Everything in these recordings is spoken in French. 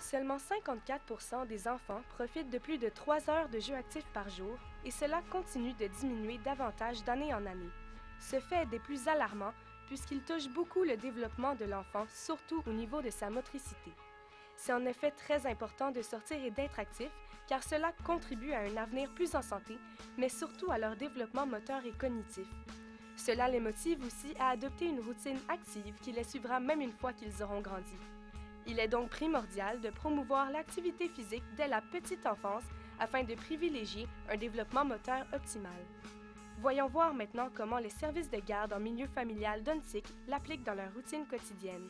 Seulement 54% des enfants profitent de plus de 3 heures de jeux actifs par jour et cela continue de diminuer davantage d'année en année. Ce fait est des plus alarmants puisqu'il touche beaucoup le développement de l'enfant, surtout au niveau de sa motricité. C'est en effet très important de sortir et d'être actif car cela contribue à un avenir plus en santé, mais surtout à leur développement moteur et cognitif. Cela les motive aussi à adopter une routine active qui les suivra même une fois qu'ils auront grandi. Il est donc primordial de promouvoir l'activité physique dès la petite enfance afin de privilégier un développement moteur optimal. Voyons voir maintenant comment les services de garde en milieu familial d'Unsick l'appliquent dans leur routine quotidienne.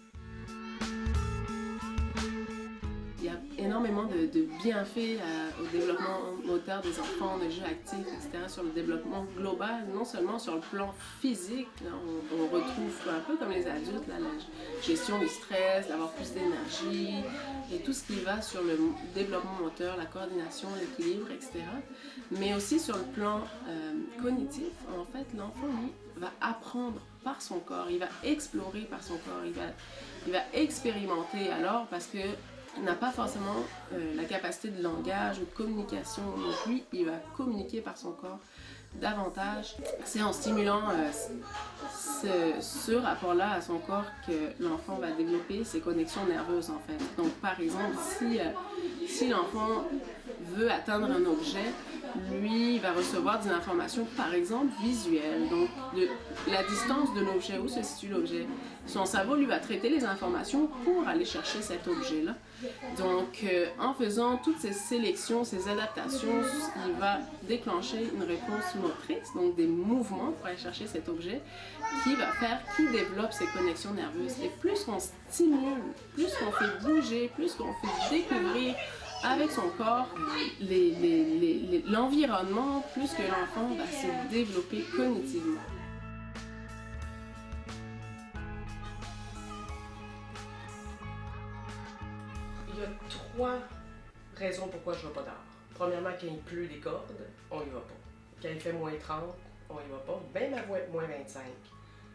Il y a énormément de bienfaits au développement moteur des enfants, de jeux actifs, etc., sur le développement global, non seulement sur le plan physique. Là, on retrouve un peu comme les adultes, là, la gestion du stress, d'avoir plus d'énergie, et tout ce qui va sur le développement moteur, la coordination, l'équilibre, etc. Mais aussi sur le plan cognitif, en fait, l'enfant, lui, va apprendre par son corps, il va explorer par son corps, il va expérimenter alors parce que il n'a pas forcément la capacité de langage ou de communication, donc lui, il va communiquer par son corps davantage. C'est en stimulant ce rapport-là à son corps que l'enfant va développer ses connexions nerveuses en fait. Donc par exemple, si l'enfant veut atteindre un objet, lui il va recevoir des informations par exemple visuelles, donc de la distance de l'objet, où se situe l'objet. Son cerveau lui va traiter les informations pour aller chercher cet objet-là. Donc en faisant toutes ces sélections, ces adaptations, il va déclencher une réponse motrice, donc des mouvements pour aller chercher cet objet qui développe ses connexions nerveuses. Et plus on stimule, plus qu'on fait bouger, plus qu'on fait découvrir avec son corps l'environnement, plus que l'enfant va se développer cognitivement. Il y a 3 raisons pourquoi je ne vais pas dehors. Premièrement, quand il pleut des cordes, on y va pas. Quand il fait moins 30, on y va pas. Même à moins 25,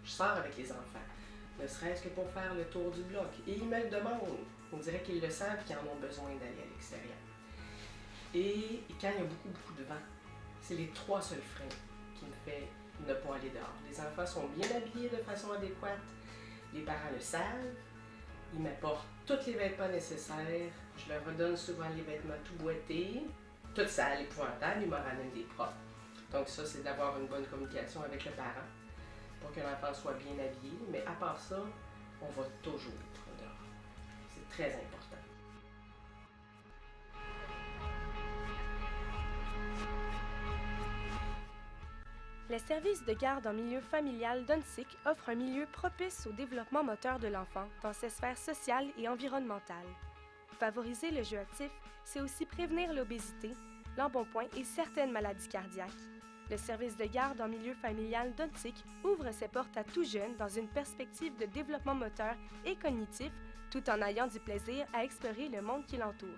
je sors avec les enfants. Ne serait-ce que pour faire le tour du bloc. Et ils me le demandent. On dirait qu'ils le savent qu'ils en ont besoin d'aller à l'extérieur. Et quand il y a beaucoup de vent, c'est les 3 seuls freins qui me fait ne pas aller dehors. Les enfants sont bien habillés de façon adéquate. Les parents le savent. Ils m'apportent tous les vêtements nécessaires. Je leur redonne souvent les vêtements tout boités. Tout sale, épouvantable, ils m'en ramènent des propres. Donc ça, c'est d'avoir une bonne communication avec le parent pour que l'enfant soit bien habillé. Mais à part ça, on va toujours dehors. C'est très important. Les services de garde en milieu familial d'Unsick offrent un milieu propice au développement moteur de l'enfant dans ses sphères sociales et environnementales. Favoriser le jeu actif, c'est aussi prévenir l'obésité, l'embonpoint et certaines maladies cardiaques. Le service de garde en milieu familial d'Unsick ouvre ses portes à tout jeune dans une perspective de développement moteur et cognitif, tout en ayant du plaisir à explorer le monde qui l'entoure.